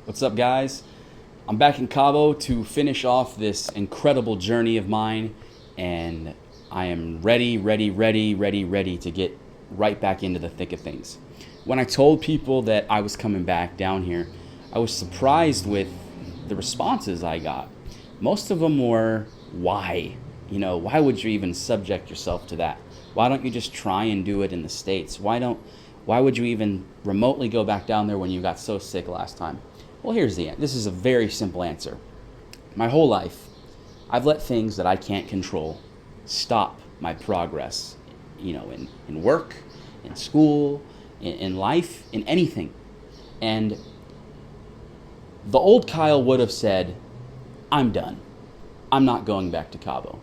What's up, guys? I'm back in Cabo to finish off this incredible journey of mine, and I am ready to get right back into the thick of things. When I told people that I was coming back down here, I was surprised with the responses I got. Most of them were, why? Why would you even subject yourself to that? Why don't you just try and do it in the States? Why would you even remotely go back down there when you got so sick last time? Well, this is a very simple answer. My whole life, I've let things that I can't control stop my progress, in work, in school, in life, in anything. And the old Kyle would have said, I'm done. I'm not going back to Cabo.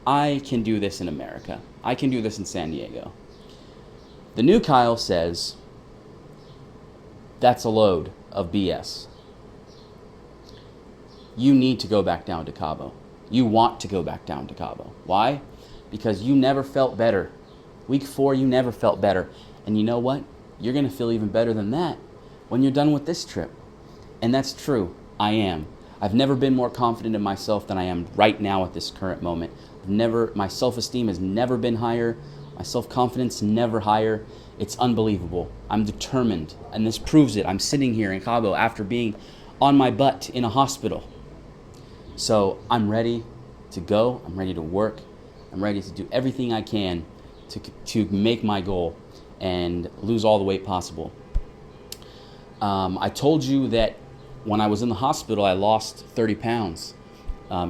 I can do this in America. I can do this in San Diego. The new Kyle says, that's a load of BS. You need to go back down to Cabo. You want to go back down to Cabo. Why? Because you never felt better. Week 4, you never felt better. And you know what? You're going to feel even better than that when you're done with this trip. And that's true. I am. I've never been more confident in myself than I am right now at this current moment. My self-esteem has never been higher. My self-confidence never higher. It's unbelievable. I'm determined, and this proves it. I'm sitting here in Cabo after being on my butt in a hospital. So I'm ready to go. I'm ready to work. I'm ready to do everything I can to make my goal and lose all the weight possible. I told you that when I was in the hospital, I lost 30 pounds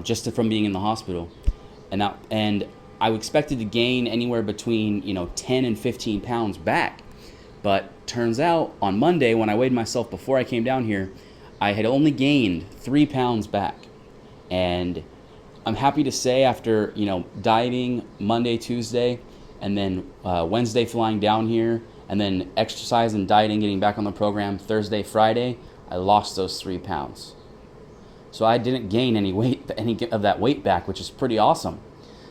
just from being in the hospital. And I expected to gain anywhere between 10 and 15 pounds back. But turns out on Monday, when I weighed myself before I came down here, I had only gained 3 pounds back. And I'm happy to say after dieting Monday, Tuesday, and then Wednesday flying down here, and then exercise and dieting, getting back on the program Thursday, Friday, I lost those 3 pounds. So I didn't gain any of that weight back, which is pretty awesome.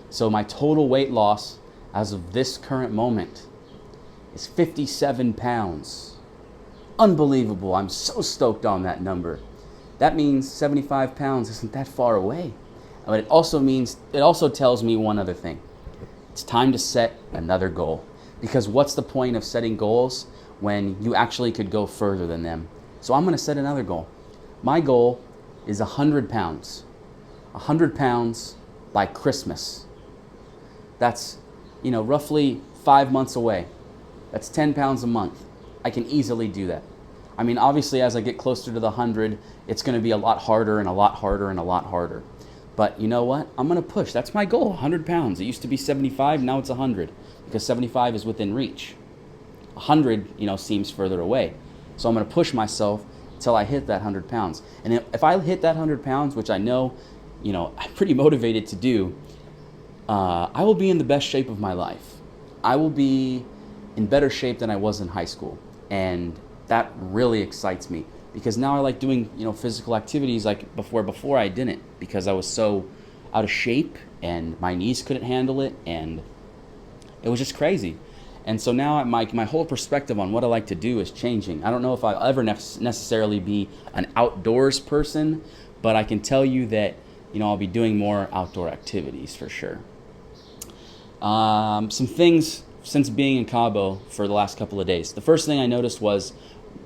So my total weight loss as of this current moment is 57 pounds. Unbelievable. I'm so stoked on that number. That means 75 pounds isn't that far away. But it also tells me one other thing. It's time to set another goal. Because what's the point of setting goals when you actually could go further than them? So I'm going to set another goal. My goal is 100 pounds. 100 pounds by Christmas. That's, roughly 5 months away. That's 10 pounds a month. I can easily do that. I mean, obviously, as I get closer to the 100, it's going to be a lot harder and a lot harder and a lot harder. But you know what? I'm going to push. That's my goal, 100 pounds. It used to be 75, now it's 100, because 75 is within reach. 100, seems further away. So I'm going to push myself until I hit that 100 pounds. And if I hit that 100 pounds, which I know, I'm pretty motivated to do, I will be in the best shape of my life. I will be in better shape than I was in high school. And that really excites me because now I like doing, physical activities like before I didn't because I was so out of shape and my knees couldn't handle it and it was just crazy. And so now my whole perspective on what I like to do is changing. I don't know if I'll ever necessarily be an outdoors person, but I can tell you that, I'll be doing more outdoor activities for sure. Some things since being in Cabo for the last couple of days. The first thing I noticed was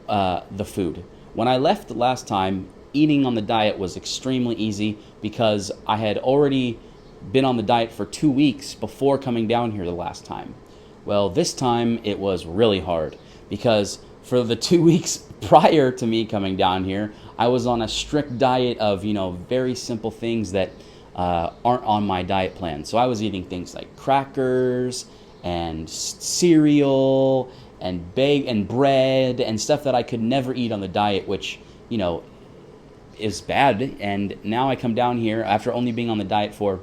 the food. When I left the last time, eating on the diet was extremely easy because I had already been on the diet for 2 weeks before coming down here the last time. Well, this time it was really hard because for the 2 weeks prior to me coming down here, I was on a strict diet of, very simple things that aren't on my diet plan. So I was eating things like crackers and cereal and bread and stuff that I could never eat on the diet, which, is bad. And now I come down here after only being on the diet for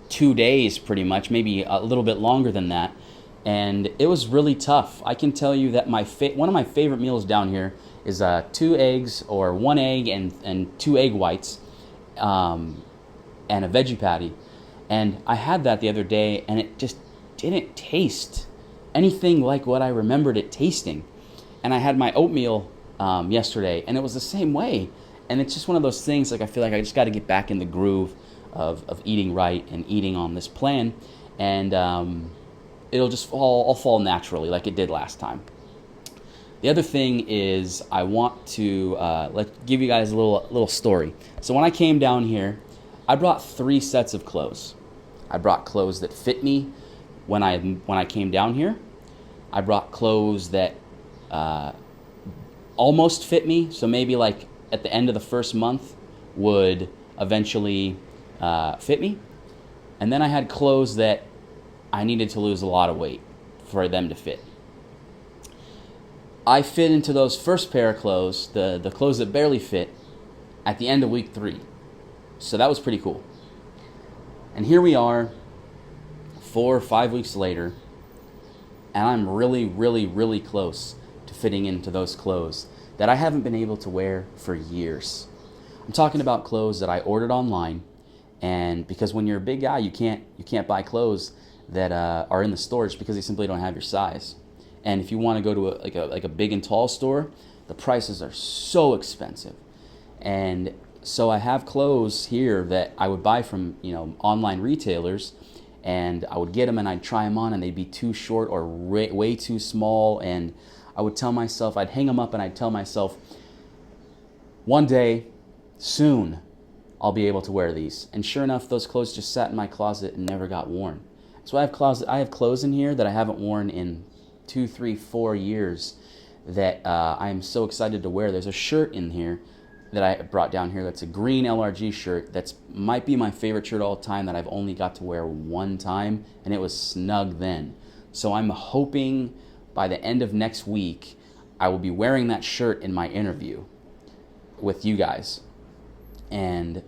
2 days pretty much, maybe a little bit longer than that. And it was really tough. I can tell you that one of my favorite meals down here is 2 eggs or 1 egg and 2 egg whites and a veggie patty. And I had that the other day and it just didn't taste anything like what I remembered it tasting. And I had my oatmeal yesterday, and it was the same way. And it's just one of those things, like I feel like I just got to get back in the groove of eating right and eating on this plan, and it'll just all fall naturally like it did last time. The other thing is I want to give you guys a little story. So when I came down here, I brought 3 sets of clothes. I brought clothes that fit me when I came down here. I brought clothes that almost fit me, so maybe like at the end of the first month would eventually fit me. And then I had clothes that I needed to lose a lot of weight for them to fit. I fit into those first pair of clothes, the clothes that barely fit, at the end of week 3. So that was pretty cool. And here we are, 4 or 5 weeks later, and I'm really, really, really close to fitting into those clothes that I haven't been able to wear for years. I'm talking about clothes that I ordered online, and because when you're a big guy, you can't buy clothes that are in the stores because they simply don't have your size. And if you want to go to a big and tall store, the prices are so expensive. And so I have clothes here that I would buy from online retailers, and I would get them and I'd try them on, and they'd be too short or way too small. And I would tell myself, I'd hang them up and I'd tell myself, one day, soon, I'll be able to wear these. And sure enough, those clothes just sat in my closet and never got worn. So I have clothes in here that I haven't worn in 2, 3, 4 years that I am so excited to wear. There's a shirt in here that I brought down here that's a green LRG shirt that's might be my favorite shirt of all time that I've only got to wear one time, and it was snug then. So I'm hoping by the end of next week I will be wearing that shirt in my interview with you guys, and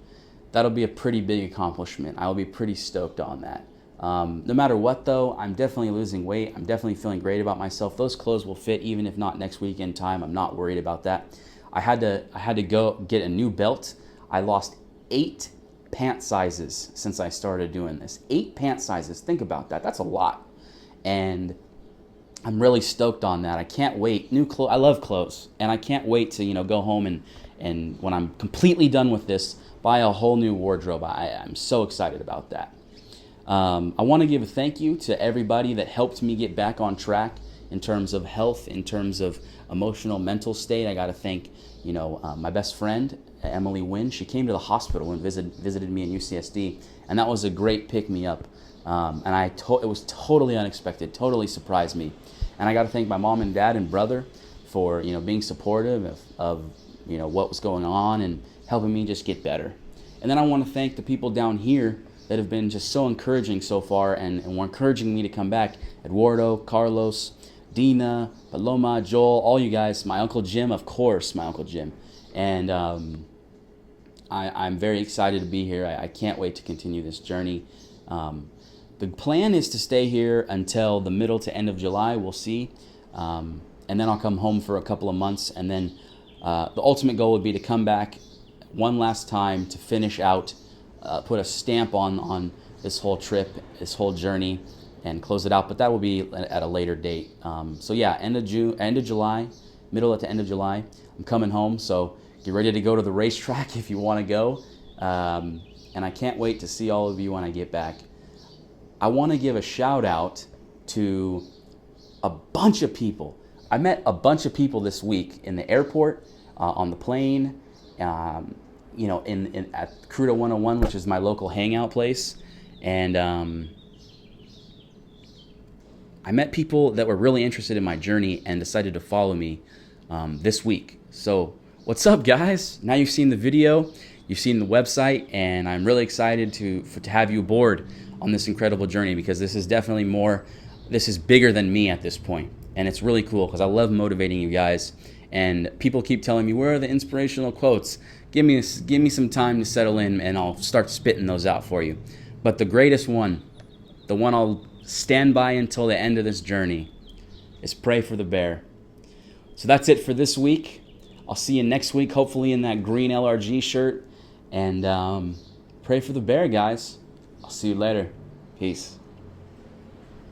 that'll be a pretty big accomplishment. I'll be pretty stoked on that. No matter what though, I'm definitely losing weight. I'm definitely feeling great about myself. Those clothes will fit even if not next week in time. I'm not worried about that. I had to go get a new belt. I lost 8 pant sizes since I started doing this. 8 pant sizes. Think about that. That's a lot. And I'm really stoked on that. I can't wait. New clothes. I love clothes, and I can't wait to go home and when I'm completely done with this, buy a whole new wardrobe. I'm so excited about that. I want to give a thank you to everybody that helped me get back on track in terms of health, in terms of emotional, mental state. I got to thank, my best friend, Emily Wynn. She came to the hospital and visited me in UCSD, and that was a great pick-me-up. And it was totally unexpected, totally surprised me. And I got to thank my mom and dad and brother for, being supportive of what was going on and helping me just get better. And then I want to thank the people down here that have been just so encouraging so far and were encouraging me to come back. Eduardo, Carlos, Dina, Paloma, Joel, all you guys, my Uncle Jim, of course, my Uncle Jim. And I'm very excited to be here. I can't wait to continue this journey. The plan is to stay here until the middle to end of July. We'll see. And then I'll come home for a couple of months. And then the ultimate goal would be to come back one last time to finish out, put a stamp on this whole trip, this whole journey, and close it out. But that will be at a later date. So yeah, end of July, middle to end of July, I'm coming home. So get ready to go to the racetrack if you want to go. And I can't wait to see all of you when I get back. I want to give a shout out to a bunch of people. I met a bunch of people this week in the airport, on the plane, at Crudo 101, which is my local hangout place. And I met people that were really interested in my journey and decided to follow me this week. So what's up, guys? Now you've seen the video, you've seen the website, and I'm really excited to have you aboard on this incredible journey, because this is definitely this is bigger than me at this point. And it's really cool because I love motivating you guys. And people keep telling me, where are the inspirational quotes? Give me some time to settle in and I'll start spitting those out for you. But the greatest one, the one I'll stand by until the end of this journey, is pray for the bear. So that's it for this week. I'll see you next week, hopefully in that green LRG shirt. And pray for the bear, guys. I'll see you later. Peace.